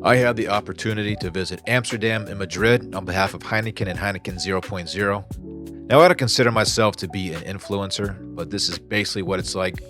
I had the opportunity to visit Amsterdam and Madrid on behalf of Heineken and Heineken 0.0. Now, I don't consider myself to be an influencer, but this is basically what it's like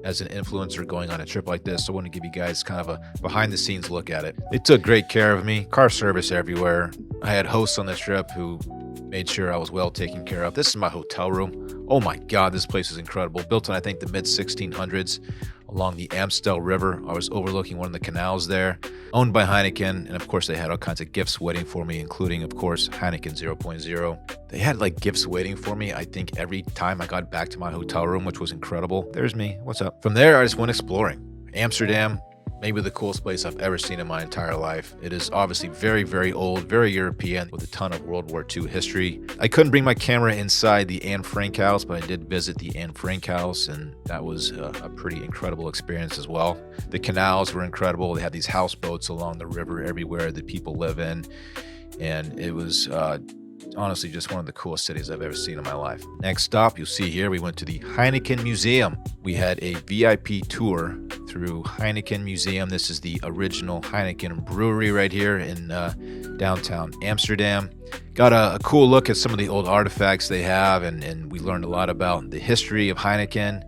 as an influencer going on a trip like this. So I want to give you guys kind of a behind the scenes look at it. They took great care of me, car service everywhere. I had hosts on this trip who made sure I was well taken care of. This is my hotel room. Oh my God, this place is incredible. Built in, I think, the mid 1600s along the Amstel River. I was overlooking one of the canals there, owned by Heineken. And of course, they had all kinds of gifts waiting for me, including, of course, Heineken 0.0. They had like gifts waiting for me, I think, every time I got back to my hotel room, which was incredible. There's me. What's up? From there, I just went exploring. Amsterdam, maybe the coolest place I've ever seen in my entire life. It is obviously very, very old, very European, with a ton of World War II history. I couldn't bring my camera inside the Anne Frank house, but I did visit the Anne Frank house, and that was a pretty incredible experience as well. The canals were incredible. They had these houseboats along the river everywhere that people live in, and it was honestly just one of the coolest cities I've ever seen in my life. Next stop, you'll see here, we went to the Heineken Museum. We had a VIP tour through Heineken Museum. This is the original Heineken brewery right here in downtown Amsterdam. Got a cool look at some of the old artifacts they have, and we learned a lot about the history of Heineken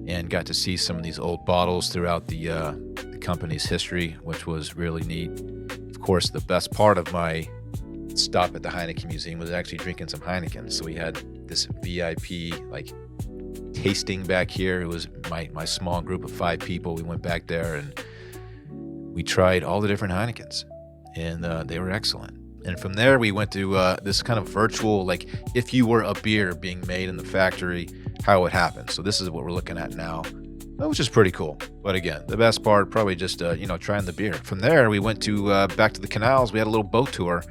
and got to see some of these old bottles throughout the company's history, which was really neat. Of course, the best part of my stop at the Heineken Museum was actually drinking some Heineken. So we had this VIP like tasting back here. It was my small group of 5 people. We went back there and we tried all the different Heinekens, and they were excellent. And from there we went to this kind of virtual, like if you were a beer being made in the factory, how it happened. So this is what we're looking at now, which is pretty cool. But again, the best part probably just trying the beer. From there we went to back to the canals. We had a little boat tour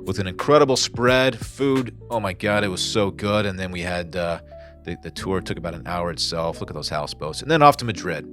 with an incredible spread, food. Oh my God, it was so good. And then we had the tour took about an hour itself. Look at those houseboats. And then off to Madrid.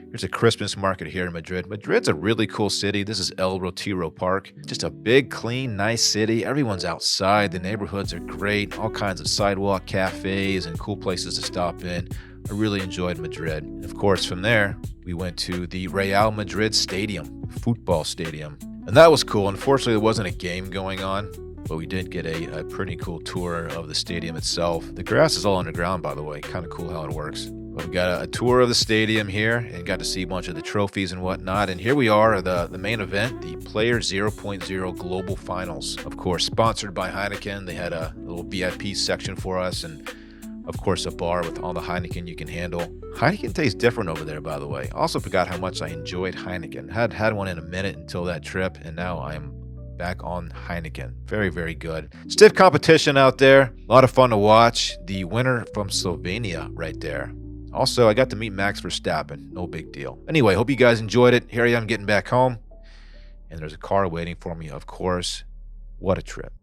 Here's a Christmas market here in Madrid. Madrid's a really cool city. This is El Retiro Park. Just a big, clean, nice city. Everyone's outside. The neighborhoods are great. All kinds of sidewalk cafes and cool places to stop in. I really enjoyed Madrid. And of course, from there, we went to the Real Madrid Stadium, football stadium. And that was cool. Unfortunately, there wasn't a game going on, but we did get a pretty cool tour of the stadium itself. The grass is all underground, by the way. Kind of cool how it works. But we got a tour of the stadium here and got to see a bunch of the trophies and whatnot. And here we are, the main event, the Player 0.0 Global Finals. Of course, sponsored by Heineken. They had a little VIP section for us, and of course, a bar with all the Heineken you can handle. Heineken tastes different over there, by the way. Also forgot how much I enjoyed Heineken. Had one in a minute until that trip, and now I am back on Heineken. Very, very good. Stiff competition out there. A lot of fun to watch. The winner from Slovenia right there. Also, I got to meet Max Verstappen. No big deal. Anyway, hope you guys enjoyed it. Here I am getting back home, and there's a car waiting for me, of course. What a trip.